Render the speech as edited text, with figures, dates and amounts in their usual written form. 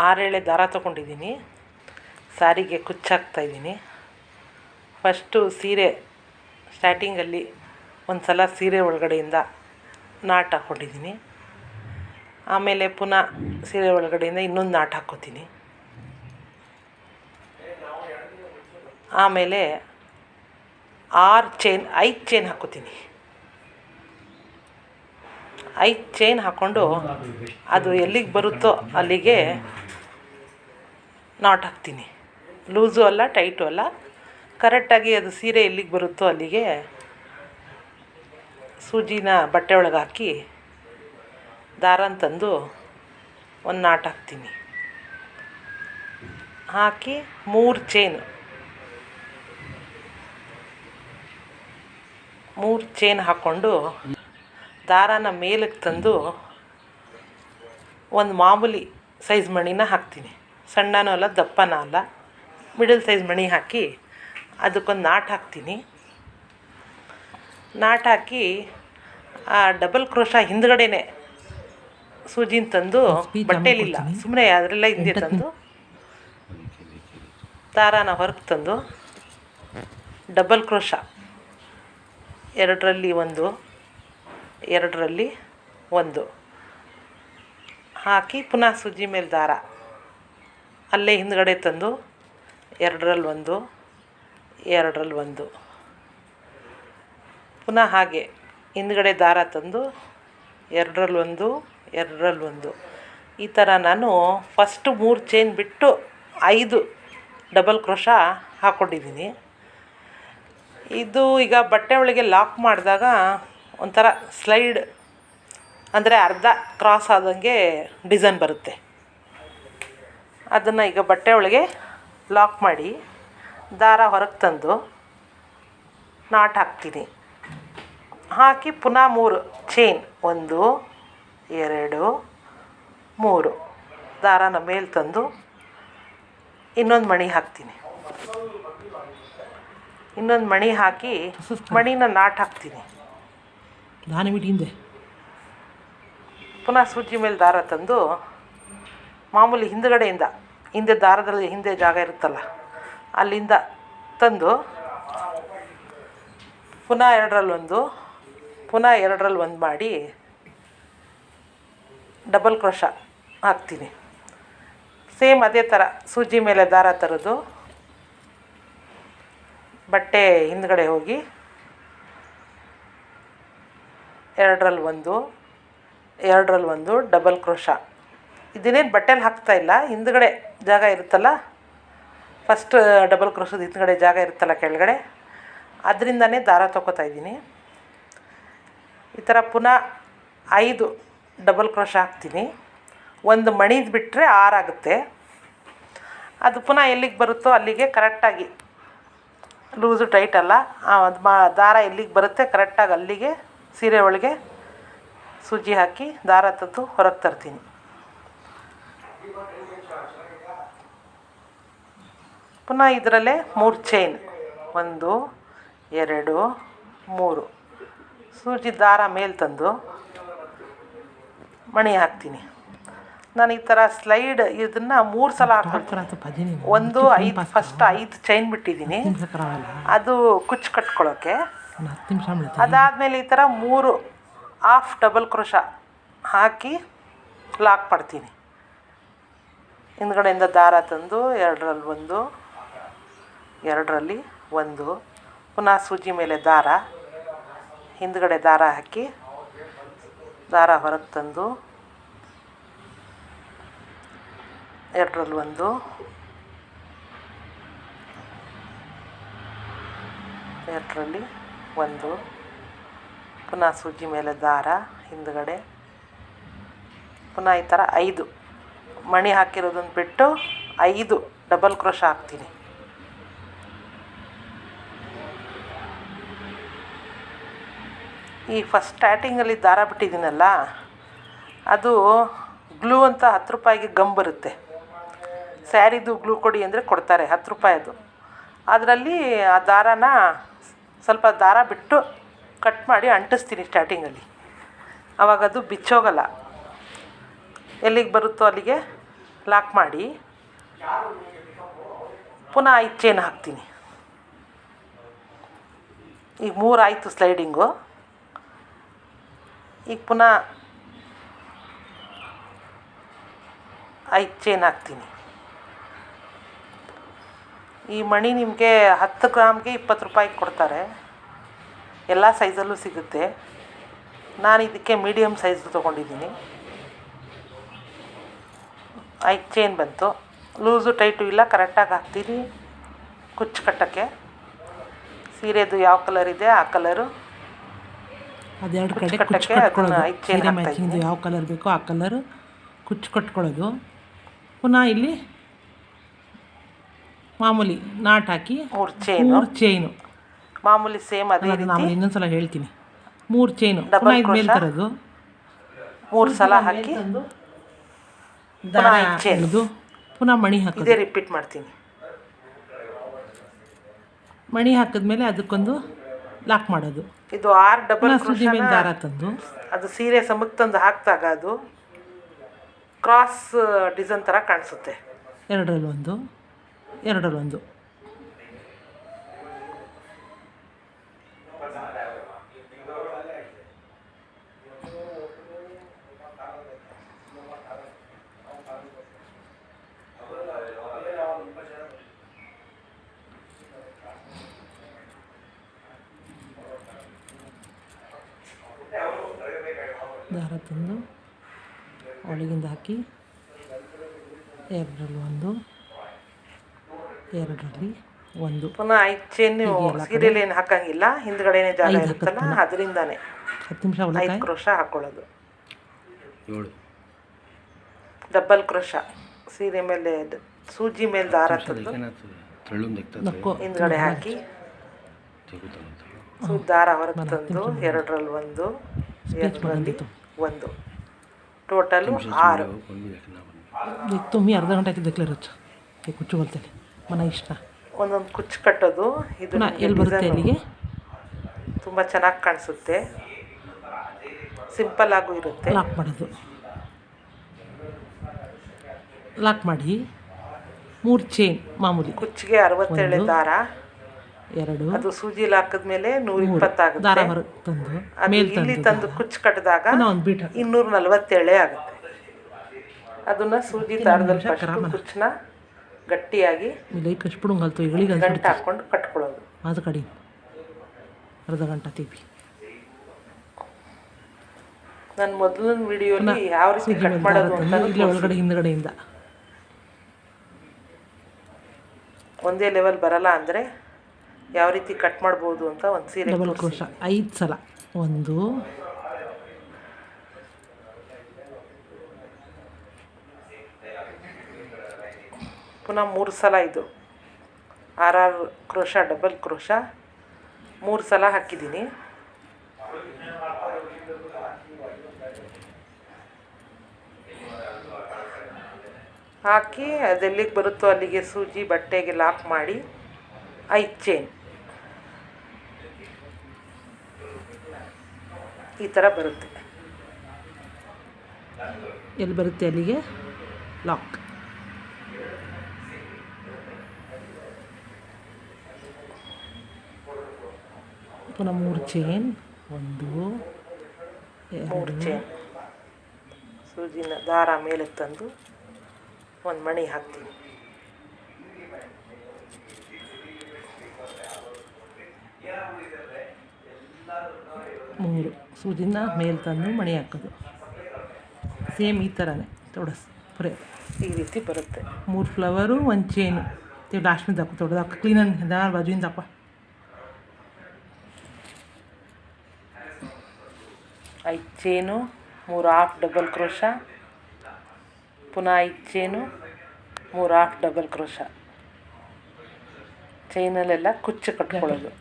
6 ಎಳೆ ದಾರ ತೊಗೊಂಡಿದ್ದೀನಿ. ಸಾರಿಗೆ ಕುಚ್ಚಾಕ್ತಾಯಿದ್ದೀನಿ. ಫಸ್ಟು ಸೀರೆ ಸ್ಟಾರ್ಟಿಂಗಲ್ಲಿ ಒಂದು ಸಲ ಸೀರೆ ಒಳಗಡೆಯಿಂದ ನಾಟ್ ಹಾಕ್ಕೊಂಡಿದ್ದೀನಿ. ಆಮೇಲೆ ಪುನಃ ಸೀರೆ ಒಳಗಡೆಯಿಂದ ಇನ್ನೊಂದು ನಾಟ್ ಹಾಕ್ಕೋತೀನಿ. ಆಮೇಲೆ 5 ಚೈನ್ ಹಾಕ್ಕೋತೀನಿ. 5 ಚೈನ್ ಹಾಕ್ಕೊಂಡು ಅದು ಎಲ್ಲಿಗೆ ಬರುತ್ತೋ ಅಲ್ಲಿಗೆ ನಾಟ್ ಹಾಕ್ತೀನಿ. ಲೂಸು ಅಲ್ಲ, ಟೈಟು ಅಲ್ಲ, ಕರೆಕ್ಟಾಗಿ ಅದು ಸೀರೆ ಎಲ್ಲಿಗೆ ಬರುತ್ತೋ ಅಲ್ಲಿಗೆ ಸೂಜಿನ ಬಟ್ಟೆ ಒಳಗೆ ಹಾಕಿ ದಾರನ ತಂದು ಒಂದು ನಾಟ್ ಹಾಕ್ತೀನಿ. ಹಾಕಿ 3 ಚೈನ್ ಹಾಕ್ಕೊಂಡು ದಾರಾನ ಮೇಲಕ್ಕೆ ತಂದು ಒಂದು ಮಾಮೂಲಿ ಸೈಜ್ ಮಣಿನ ಹಾಕ್ತೀನಿ. ಸಣ್ಣನೂ ಅಲ್ಲ, ದಪ್ಪನೂ ಅಲ್ಲ, ಮಿಡಲ್ ಸೈಜ್ ಮಣಿ ಹಾಕಿ ಅದಕ್ಕೊಂದು ನಾಟ್ ಹಾಕ್ತೀನಿ. ನಾಟ್ ಹಾಕಿ ಆ ಡಬಲ್ ಕ್ರೋಶ ಹಿಂದ್ಗಡೆನೇ ಸೂಜಿನ ತಂದು ಬಟ್ಟೆಲಿಲ್ಲ, ಸುಮ್ಮನೆ ಅದರೆಲ್ಲ ಹಿಂದೆ ತಂದು ದಾರಾನ ಹೊರಗೆ ತಂದು ಡಬಲ್ ಕ್ರೋಶ 2ರಲ್ಲಿ 1, 2ರಲ್ಲಿ 1 ಹಾಕಿ ಪುನಃ ಸೂಜಿ ಮೇಲೆ ದಾರ ಅಲ್ಲೇ ಹಿಂದ್ಗಡೆ ತಂದು 2ರಲ್ಲಿ 1, 2ರಲ್ಲಿ 1 ಪುನಃ ಹಾಗೆ ಹಿಂದ್ಗಡೆ ದಾರ ತಂದು 2ರಲ್ಲಿ 1, 2ರಲ್ಲಿ 1 ಈ ಥರ ನಾನು ಫಸ್ಟು 3 ಚೈನ್ ಬಿಟ್ಟು 5 ಡಬಲ್ ಕ್ರೋಶ ಹಾಕ್ಕೊಂಡಿದ್ದೀನಿ. ಇದು ಈಗ ಬಟ್ಟೆ ಒಳಗೆ ಲಾಕ್ ಮಾಡಿದಾಗ ಒಂಥರ ಸ್ಲೈಡ್ ಅಂದರೆ ಅರ್ಧ ಕ್ರಾಸ್ ಆದಂಗೆ ಡಿಸೈನ್ ಬರುತ್ತೆ. ಅದನ್ನು ಈಗ ಬಟ್ಟೆ ಒಳಗೆ ಲಾಕ್ ಮಾಡಿ ದಾರ ಹೊರಗೆ ತಂದು ನಾಟ್ ಹಾಕ್ತೀನಿ. ಹಾಕಿ ಪುನಃ 3 ಚೈನ್ 1, 2, 3 ದಾರಾನ ಮೇಲೆ ತಂದು ಇನ್ನೊಂದು ಮಣಿ ಹಾಕ್ತೀನಿ. ಇನ್ನೊಂದು ಮಣಿ ಹಾಕಿ ಮಣಿನ ನಾಟ್ ಹಾಕ್ತೀನಿ. ಪುನಃ ಸೂಜಿ ಮೇಲೆ ದಾರ ತಂದು ಮಾಮೂಲಿ ಹಿಂದೆ ದಾರದಲ್ಲಿ ಹಿಂದೆ ಜಾಗ ಇರುತ್ತಲ್ಲ ಅಲ್ಲಿಂದ ತಂದು ಪುನಃ 2ರಲ್ಲಿ 1, ಪುನಃ 2ರಲ್ಲಿ 1 ಮಾಡಿ ಡಬಲ್ ಕ್ರೋಶ ಹಾಕ್ತೀನಿ. ಸೇಮ್ ಅದೇ ಥರ ಸೂಜಿ ಮೇಲೆ ದಾರ ತರೋದು, ಬಟ್ಟೆ ಹಿಂದ್ಗಡೆ ಹೋಗಿ 2ರಲ್ಲಿ 1, 2ರಲ್ಲಿ 1 ಡಬಲ್ ಕ್ರೋಶ. ಇದನ್ನೇನು ಬಟ್ಟೆಲಿ ಹಾಕ್ತಾಯಿಲ್ಲ, ಹಿಂದ್ಗಡೆ ಜಾಗ ಇರುತ್ತಲ್ಲ, ಫಸ್ಟ್ ಡಬಲ್ ಕ್ರೋಶದ ಹಿಂದ್ಗಡೆ ಜಾಗ ಇರುತ್ತಲ್ಲ ಕೆಳಗಡೆ, ಅದರಿಂದನೇ ದಾರ ತೊಗೋತಾಯಿದ್ದೀನಿ. ಈ ಥರ ಪುನಃ 5 ಡಬಲ್ ಕ್ರೋಶ ಹಾಕ್ತೀನಿ. ಒಂದು ಮಣಿದು ಬಿಟ್ಟರೆ 6 ಆಗುತ್ತೆ. ಅದು ಪುನಃ ಎಲ್ಲಿಗೆ ಬರುತ್ತೋ ಅಲ್ಲಿಗೆ ಕರೆಕ್ಟಾಗಿ ಲೂಸು ಟೈಟ್ ಅಲ್ಲ, ಅದು ದಾರ ಎಲ್ಲಿಗೆ ಬರುತ್ತೆ ಕರೆಕ್ಟಾಗಿ ಅಲ್ಲಿಗೆ ಸೀರೆ ಒಳಗೆ ಸೂಜಿ ಹಾಕಿ ದಾರ ತಂದು ಹೊರಗೆ ತರ್ತೀನಿ. ಪುನಃ ಇದರಲ್ಲೇ 3 ಚೈನ್ 1, 2, 3 ಸೂಜಿ ದಾರ ಮೇಲೆ ತಂದು ಮಣಿ ಹಾಕ್ತೀನಿ. ನಾನು ಈ ಥರ ಸ್ಲೈಡ್ ಇದನ್ನು 3 ಸಲ ಹಾಕ್ಕೊಳ್ತೀನಿ. 5 ಫಸ್ಟ್ 5 ಚೈನ್ ಬಿಟ್ಟಿದ್ದೀನಿ, ಅದು ಕುಚ್ಚು ಕಟ್ಕೊಳ್ಳೋಕ್ಕೆ. ಅದಾದಮೇಲೆ ಈ ಥರ 3 ಹಾಫ್ ಡಬಲ್ ಕ್ರೋಶ ಹಾಕಿ ಲಾಕ್ ಮಾಡ್ತೀನಿ. ಹಿಂದ್ಗಡೆಯಿಂದ ದಾರ ತಂದು 2ರಲ್ಲಿ 1, 2ರಲ್ಲಿ 1 ಪುನಃ ಸೂಜಿ ಮೇಲೆ ದಾರ, ಹಿಂದ್ಗಡೆ ದಾರ ಹಾಕಿ ದಾರ ಹೊರಗೆ ತಂದು 2ರಲ್ಲಿ 1, 2ರಲ್ಲಿ 1 ಪುನಃ ಸೂಜಿ ಮೇಲೆ ದಾರ ಹಿಂದ್ಗಡೆ, ಪುನಃ ಈ ಥರ 5 ಮಣಿ ಹಾಕಿರೋದನ್ನು ಬಿಟ್ಟು 5 ಡಬಲ್ ಕ್ರೋಶ ಹಾಕ್ತೀನಿ. ಈ ಫಸ್ಟ್ ಸ್ಟಾರ್ಟಿಂಗಲ್ಲಿ ದಾರ ಬಿಟ್ಟಿದ್ದೀನಲ್ಲ, ಅದು ಗ್ಲೂ ಅಂತ 10 ರೂಪಾಯಿಗೆ ಗಮ್ ಬರುತ್ತೆ. ಸ್ಯಾರಿದು ಗ್ಲೂ ಕೊಡಿ ಅಂದರೆ ಕೊಡ್ತಾರೆ, 10 ರೂಪಾಯಿ ಅದು. ಅದರಲ್ಲಿ ಆ ದಾರಾನ ಸ್ವಲ್ಪ ದಾರ ಬಿಟ್ಟು ಕಟ್ ಮಾಡಿ ಅಂಟಿಸ್ತೀನಿ ಸ್ಟಾರ್ಟಿಂಗಲ್ಲಿ. ಆವಾಗ ಅದು ಬಿಚ್ಚೋಗಲ್ಲ, ಎಲ್ಲಿಗೆ ಬರುತ್ತೋ ಅಲ್ಲಿಗೆ ಲಾಕ್ ಮಾಡಿ ಪುನಃ 5 ಚೈನ್ ಹಾಕ್ತೀನಿ. ಈಗ 3 ಆಯಿತು ಸ್ಲೈಡಿಂಗು. ಈಗ ಪುನಃ 5 ಚೈನ್ ಹಾಕ್ತೀನಿ. ಈ ಮಣಿ ನಿಮಗೆ 10 ಗ್ರಾಮ್ಗೆ 20 ರೂಪಾಯಿಗೆ ಕೊಡ್ತಾರೆ. ಎಲ್ಲ ಸೈಜಲ್ಲೂ ಸಿಗುತ್ತೆ. ನಾನು ಇದಕ್ಕೆ ಮೀಡಿಯಮ್ ಸೈಜ್ ತೊಗೊಂಡಿದ್ದೀನಿ. 5 ಚೈನ್ ಬಂತು. ಲೂಸು ಟೈಟು ಇಲ್ಲ, ಕರೆಕ್ಟಾಗಿ ಹಾಕ್ತೀನಿ ಕುಚ್ಚು ಕಟ್ಟೋಕ್ಕೆ. ಸೀರೆದು ಯಾವ ಕಲರ್ ಇದೆ ಆ ಕಲರು ಅದೆರಡು ಕಡೆ ಕಟ್ಟಕ್ಕೆ ಕುಚ್ಚು ಕಟ್ಕೊಳ್ಳೋದು. ಅದನ್ನ 5 ಚೈನ್ ಸೀರೆ ಮ್ಯಾಚಿಂಗ್ ಯಾವ ಕಲರ್ ಬೇಕೋ ಆ ಕಲರ್ ಕುಚ್ಚು ಕಟ್ಕೊಳ್ಳೋದು. ಪುನಃ ಇಲ್ಲಿ ಮಾಮೂಲಿ ನಾಟ್ ಹಾಕಿ 3 ಚೈನು ಮಾಮೂಲಿ ಸೇಮ್ ಅದೇ ನಾನು ರೀತಿ ಇನ್ನೊಂದ್ಸಲ ಹೇಳ್ತೀನಿ. 3 ಚೈನು Double ಪುನಃ ಇದು ಮೇಲೆ crochet. ತರೋದು. 3 ಸಲ ಹಾಕಿ ದಾರ 5 ಚೈನ್. ಎಳೆದು ಪುನಃ ಮಣಿ ಹಾಕೋದು. ಇದೇ ರಿಪೀಟ್ ಮಾಡ್ತೀನಿ. ಮಣಿ ಹಾಕಿದ್ಮೇಲೆ ಅದಕ್ಕೊಂದು ಲಾಕ್ ಮಾಡೋದು. ಇದು 6 ಡಬಲ್ ಪುನಃ ಸೂಜಿ ಮೇಲೆ ದಾರ ತಂದು ಅದು ಸೀರೆ ಸಮಕ್ಕೆ ತಂದು ಹಾಕಿದಾಗ ಅದು ಕ್ರಾಸ್ ಡಿಸೈನ್ ಥರ ಕಾಣಿಸುತ್ತೆ. ಎರಡರಲ್ಲೊಂದು ದಾರ ತಂದು ಒಳಗಿಂದ ಹಾಕಿ ಎರಡರಲ್ಲಿ ಒಂದು ಪುನಃ 5 ಚೈನ್ ಸೀರೆಯಲ್ಲಿ ಏನು ಹಾಕಂಗಿಲ್ಲ, ಹಿಂದ್ಗಡೆನೇ ಜಾಗ ಇರುತ್ತಲ್ಲ ಅದರಿಂದಾನೆ 10 ನಿಮಿಷ 5 ಕ್ರೋಶ ಹಾಕೊಳ್ಳೋದು. ಡಬಲ್ ಕ್ರೋಶ ಸೀರೆ ಮೇಲೆ ಸೂಜಿ ಮೇಲೆ ದಾರ ತಂದು ಹಿಂದ್ಗಡೆ ಹಾಕಿ ದಾರ ಹೊರಗೆ ತಂದು 2ರಲ್ಲಿ 1 2ರಲ್ಲಿ 1 ಟೋಟಲು 6. देख तुम्ही अर्धा घंटा देखले रोज ते कुಚ್ಚು बोलते ಮನ ಇಷ್ಟ. ಒಂದೊಂದು ಕುಚ್ಚು ಕಟ್ಟೋದು ಇದು ಎಲ್ಲಿ ಬರುತ್ತೆ ಅಲ್ಲಿಗೆ ತುಂಬ ಚೆನ್ನಾಗಿ ಕಾಣಿಸುತ್ತೆ. ಸಿಂಪಲ್ ಆಗೂ ಇರುತ್ತೆ. ಲಾಕ್ ಮಾಡೋದು. ಲಾಕ್ ಮಾಡಿ 3 ಚೈನ್ ಮಾಮೂಲಿ ಕುಚ್ಚಿಗೆ 67 ದಾರ, 2 ಅದು ಸೂಜಿಲಿ ಹಾಕಿದ್ಮೇಲೆ 120 ಆಗುತ್ತೆ. ದಾರ ಹೊರಗೆ ತಂದು ಮೇಲೆ ಇಲ್ಲಿ ತಂದು ಕುಚ್ಚು ಕಟ್ಟಿದಾಗ ಒಂದು ಬೀಟ್ 247 ಆಗುತ್ತೆ. ಅದನ್ನ ಸೂಜಿ ದಾರದಲ್ಲಿ ಕುಚ್ಚನ್ನ ಗಟ್ಟಿಯಾಗಿ ಲೈ ಕಷ್ಬಿಡು ಕಲ್ತು ಇಳಿಗೆ ಗಂಟು ಹಾಕ್ಕೊಂಡು ಕಟ್ಕೊಳ್ಳೋದು. ಅದು ಕಡಿ ಅರ್ಧ ಗಂಟೆ ತೀಪಿ. ನನ್ನ ಮೊದಲಿನ ವಿಡಿಯೋಲಿ ಯಾವ ರೀತಿ ಕಟ್ ಮಾಡೋದು ಅಂತ ಇಲ್ಲಿ ಒಳಗಡೆ ಹಿಂದ್ಗಡೆಯಿಂದ ಒಂದೇ ಲೆವೆಲ್ ಬರಲ್ಲ ಅಂದರೆ ಯಾವ ರೀತಿ ಕಟ್ ಮಾಡ್ಬೋದು ಅಂತ ಒಂದು ಸೀರೆ ಡಬಲ್ ಕ್ರೋಶ 5 ಸಲ 1 ಪುನಃ 3 ಸಲ ಇದು 6 ಕ್ರೋಶ ಡಬಲ್ ಕ್ರೋಶ 3 ಸಲ ಹಾಕಿದ್ದೀನಿ. ಹಾಕಿ ಅದೆಲ್ಲಿಗೆ ಬರುತ್ತೋ ಅಲ್ಲಿಗೆ ಸೂಜಿ ಬಟ್ಟೆಗೆ ಲಾಕ್ ಮಾಡಿ 5 ಚೈನ್ ಈ ಥರ ಬರುತ್ತೆ. ಎಲ್ಲಿ ಬರುತ್ತೆ ಅಲ್ಲಿಗೆ ಲಾಕ್. ಪುನಃ 3 ಚೈನ್ 1 3 ಚೈನ್ ಸೂಜಿನ ದಾರ ಮೇಲೆ ತಂದು ಒಂದು ಮಣಿ ಹಾಕ್ತೀನಿ. ಮೂರು ಸೂಜಿನ ಮೇಲೆ ತಂದು ಮಣಿ ಹಾಕೋದು. ಸೇಮ್ ಈ ಥರನೇ ತೊಡಸ್ ಪುರೇ ಈ ರೀತಿ ಬರುತ್ತೆ. 3 ಫ್ಲವರು 1 ಚೈನು ते लास्ट में दाखव थोडं दाखव क्लीन दार बाजून दाखवा. 5 ಚೈನು 3 ಹಾಫ್ ಡಬಲ್ ಕ್ರೋಶ ಪುನಃ 5 ಚೈನು 3 ಹಾಫ್ ಡಬಲ್ ಕ್ರೋಶ ಚೈನಲ್ಲೆಲ್ಲ ಕುಚ್ಚು ಕಟ್ಕೊಳ್ಳೋದು.